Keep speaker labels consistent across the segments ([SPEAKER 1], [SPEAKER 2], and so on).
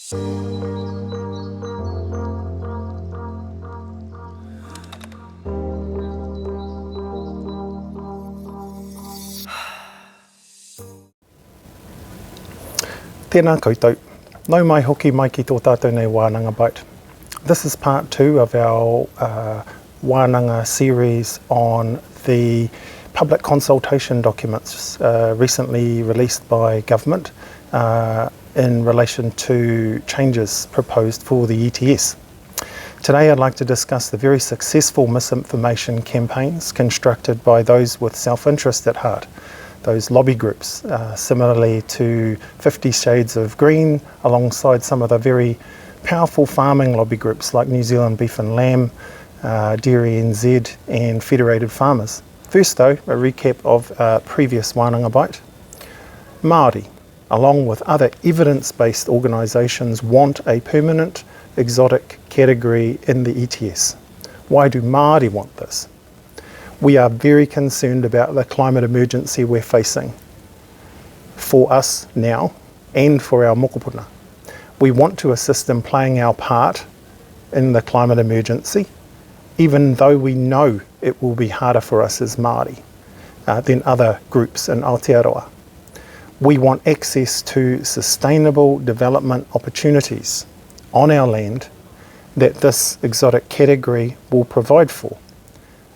[SPEAKER 1] Tēnā koutou. Nau mai hoki mai ki tō tātou nei Wānanga boat. This is part 2 of our Wānanga series on the public consultation documents recently released by government in relation to changes proposed for the ETS. Today I'd like to discuss the very successful misinformation campaigns constructed by those with self-interest at heart, those lobby groups, similarly to 50 Shades of Green, alongside some of the very powerful farming lobby groups like New Zealand Beef and Lamb, Dairy NZ and Federated Farmers. First though, a recap of a previous Wānanga bite. Māori, along with other evidence-based organisations, want a permanent exotic category in the ETS. Why do Māori want this? We are very concerned about the climate emergency we're facing for us now and for our mokopuna. We want to assist in playing our part in the climate emergency, even though we know it will be harder for us as Māori than other groups in Aotearoa. We want access to sustainable development opportunities on our land that this exotic category will provide for,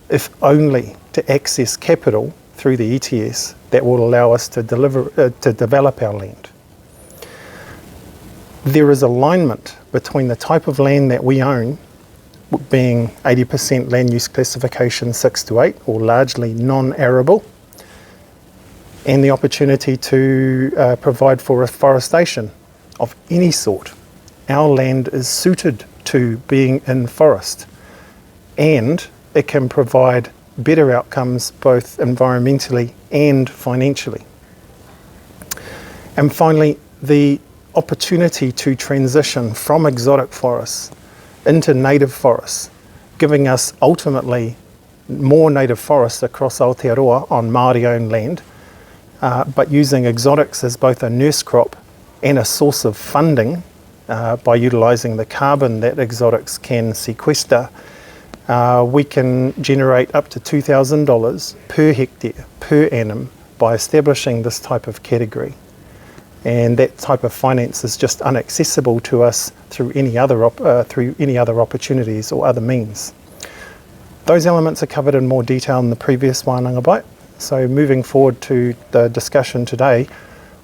[SPEAKER 1] if only to access capital through the ETS that will allow us to develop our land. There is alignment between the type of land that we own, being 80% land use classification 6 to 8, or largely non-arable, and the opportunity to provide for afforestation of any sort. Our land is suited to being in forest, and it can provide better outcomes both environmentally and financially. And finally, the opportunity to transition from exotic forests into native forests, giving us ultimately more native forests across Aotearoa on Māori-owned land, but using exotics as both a nurse crop and a source of funding by utilising the carbon that exotics can sequester. We can generate up to $2,000 per hectare per annum by establishing this type of category, and that type of finance is just inaccessible to us through any other opportunities or other means. Those elements are covered in more detail in the previous Wānanga bite. So moving forward to the discussion today,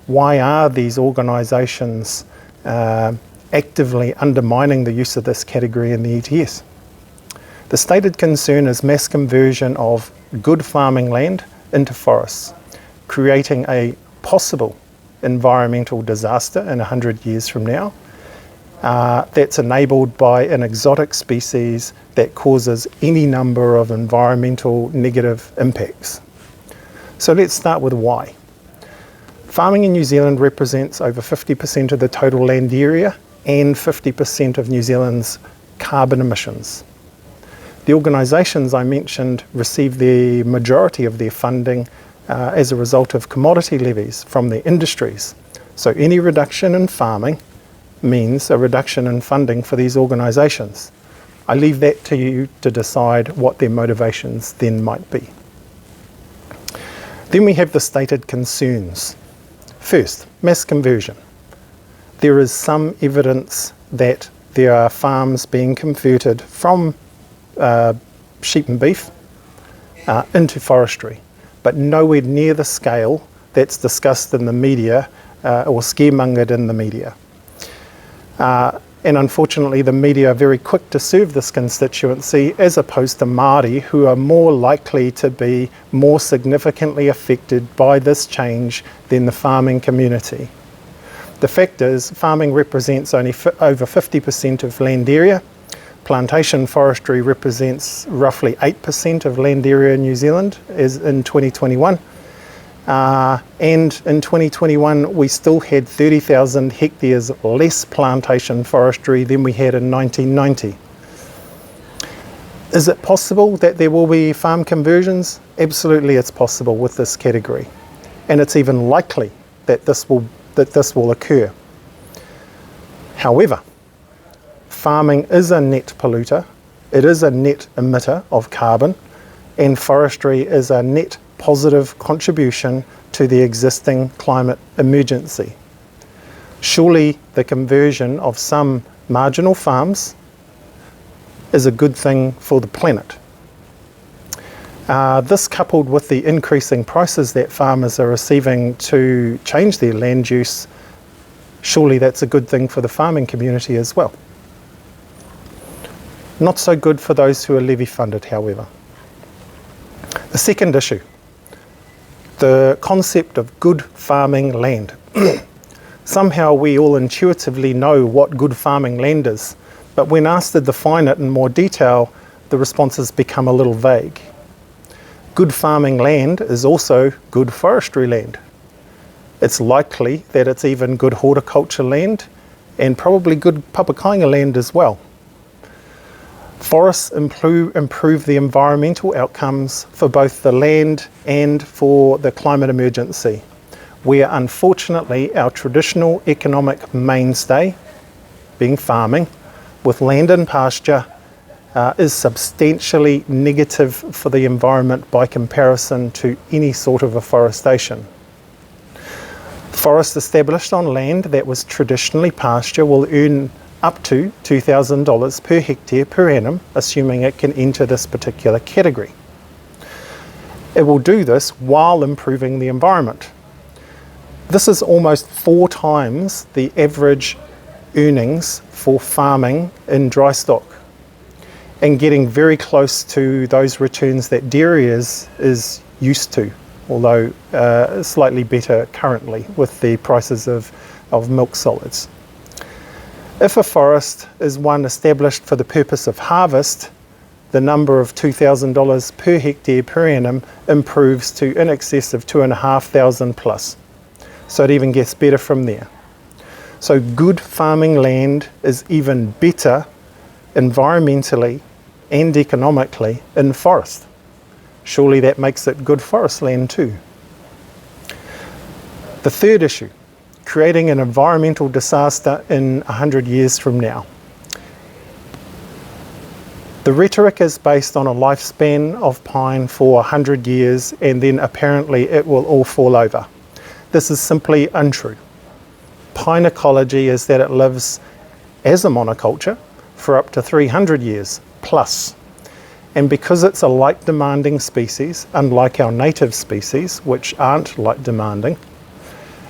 [SPEAKER 1] why are these organisations actively undermining the use of this category in the ETS? The stated concern is mass conversion of good farming land into forests, creating a possible environmental disaster in 100 years from now that's enabled by an exotic species that causes any number of environmental negative impacts. So let's start with why. Farming in New Zealand represents over 50% of the total land area and 50% of New Zealand's carbon emissions. The organisations I mentioned receive the majority of their funding as a result of commodity levies from the industries. So any reduction in farming means a reduction in funding for these organisations. I leave that to you to decide what their motivations then might be. Then we have the stated concerns. First, mass conversion. There is some evidence that there are farms being converted from sheep and beef into forestry, but nowhere near the scale that's discussed in the media or scaremongered in the media. And unfortunately the media are very quick to serve this constituency, as opposed to Māori, who are more likely to be more significantly affected by this change than the farming community. The fact is, farming represents only over 50% of land area. Plantation forestry represents roughly 8% of land area in New Zealand as in 2021. And in 2021 we still had 30,000 hectares less plantation forestry than we had in 1990. Is it possible that there will be farm conversions? Absolutely, it's possible with this category, and it's even likely that this will occur. However, farming is a net polluter, it is a net emitter of carbon, and forestry is a net positive contribution to the existing climate emergency. Surely the conversion of some marginal farms is a good thing for the planet. This, coupled with the increasing prices that farmers are receiving to change their land use, surely that's a good thing for the farming community as well. Not so good for those who are levy funded, however. The second issue, the concept of good farming land. Somehow we all intuitively know what good farming land is, but when asked to define it in more detail, the responses become a little vague. Good farming land is also good forestry land. It's likely that it's even good horticulture land and probably good papakainga land as well. Forests improve the environmental outcomes for both the land and for the climate emergency, where unfortunately our traditional economic mainstay, being farming, with land and pasture, is substantially negative for the environment by comparison to any sort of afforestation. Forest established on land that was traditionally pasture will earn up to $2,000 per hectare per annum, assuming it can enter this particular category. It will do this while improving the environment. This is almost 4 times the average earnings for farming in dry stock, and getting very close to those returns that dairy is used to, although slightly better currently with the prices of milk solids. If a forest is one established for the purpose of harvest, the number of $2,000 per hectare per annum improves to in excess of $2,500 plus. So it even gets better from there. So good farming land is even better environmentally and economically in forest. Surely that makes it good forest land too. The third issue, creating an environmental disaster in 100 years from now. The rhetoric is based on a lifespan of pine for 100 years and then apparently it will all fall over. This is simply untrue. Pine ecology is that it lives as a monoculture for up to 300 years plus. And because it's a light demanding species, unlike our native species, which aren't light demanding,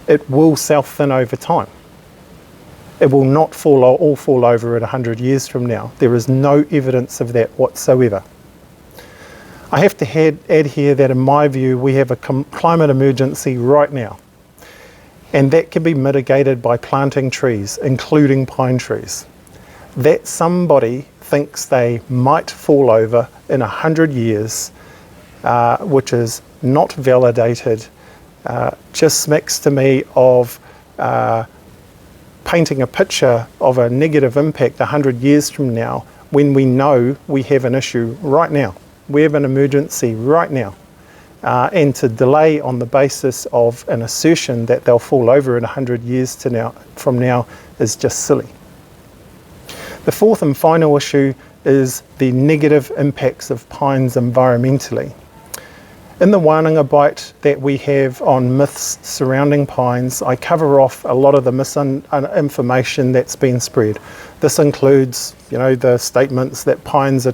[SPEAKER 1] it will self-thin over time. It will not all fall over at 100 years from now. There is no evidence of that whatsoever. I have to add here that in my view, we have a climate emergency right now. And that can be mitigated by planting trees, including pine trees. That somebody thinks they might fall over in 100 years, which is not validated, just smacks to me of painting a picture of a negative impact 100 years from now when we know we have an issue right now. We have an emergency right now. And to delay on the basis of an assertion that they'll fall over in 100 years from now is just silly. The fourth and final issue is the negative impacts of pines environmentally. In the Wānanga bite that we have on myths surrounding pines, I cover off a lot of the misinformation that's been spread. This includes, the statements that pines are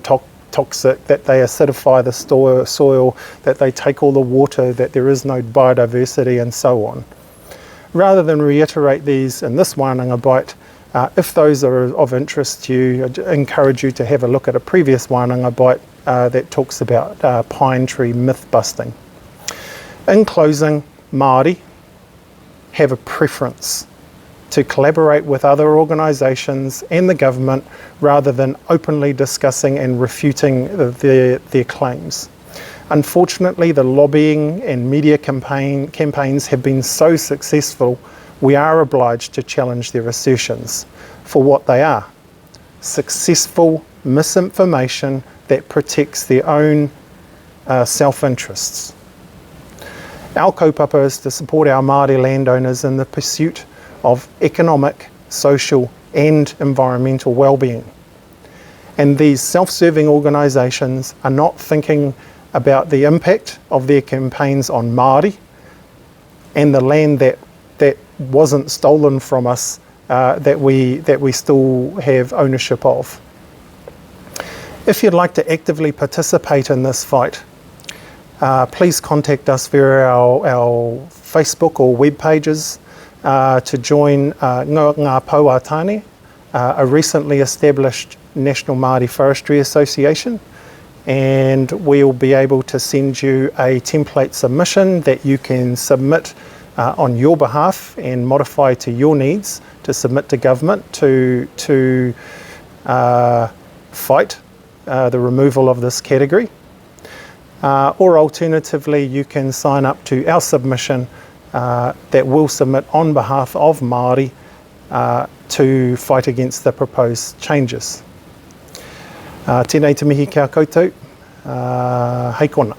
[SPEAKER 1] toxic, that they acidify the soil, that they take all the water, that there is no biodiversity, and so on. Rather than reiterate these in this Wānanga bite, if those are of interest to you, I encourage you to have a look at a previous Wānanga bite that talks about pine tree myth busting. In closing, Māori have a preference to collaborate with other organisations and the government rather than openly discussing and refuting their claims. Unfortunately, the lobbying and media campaigns have been so successful, we are obliged to challenge their assertions for what they are: successful misinformation that protects their own self-interests. Our kaupapa is to support our Māori landowners in the pursuit of economic, social and environmental well-being. And these self-serving organisations are not thinking about the impact of their campaigns on Māori and the land that wasn't stolen from us, that we still have ownership of. If you'd like to actively participate in this fight, please contact us via our Facebook or web pages to join Ngā Pouātane, a recently established National Māori Forestry Association, and we'll be able to send you a template submission that you can submit on your behalf and modify to your needs to submit to government to fight the removal of this category. Or alternatively, you can sign up to our submission that we'll submit on behalf of Māori to fight against the proposed changes. Tēnei te mihi kia koutou, hei kona.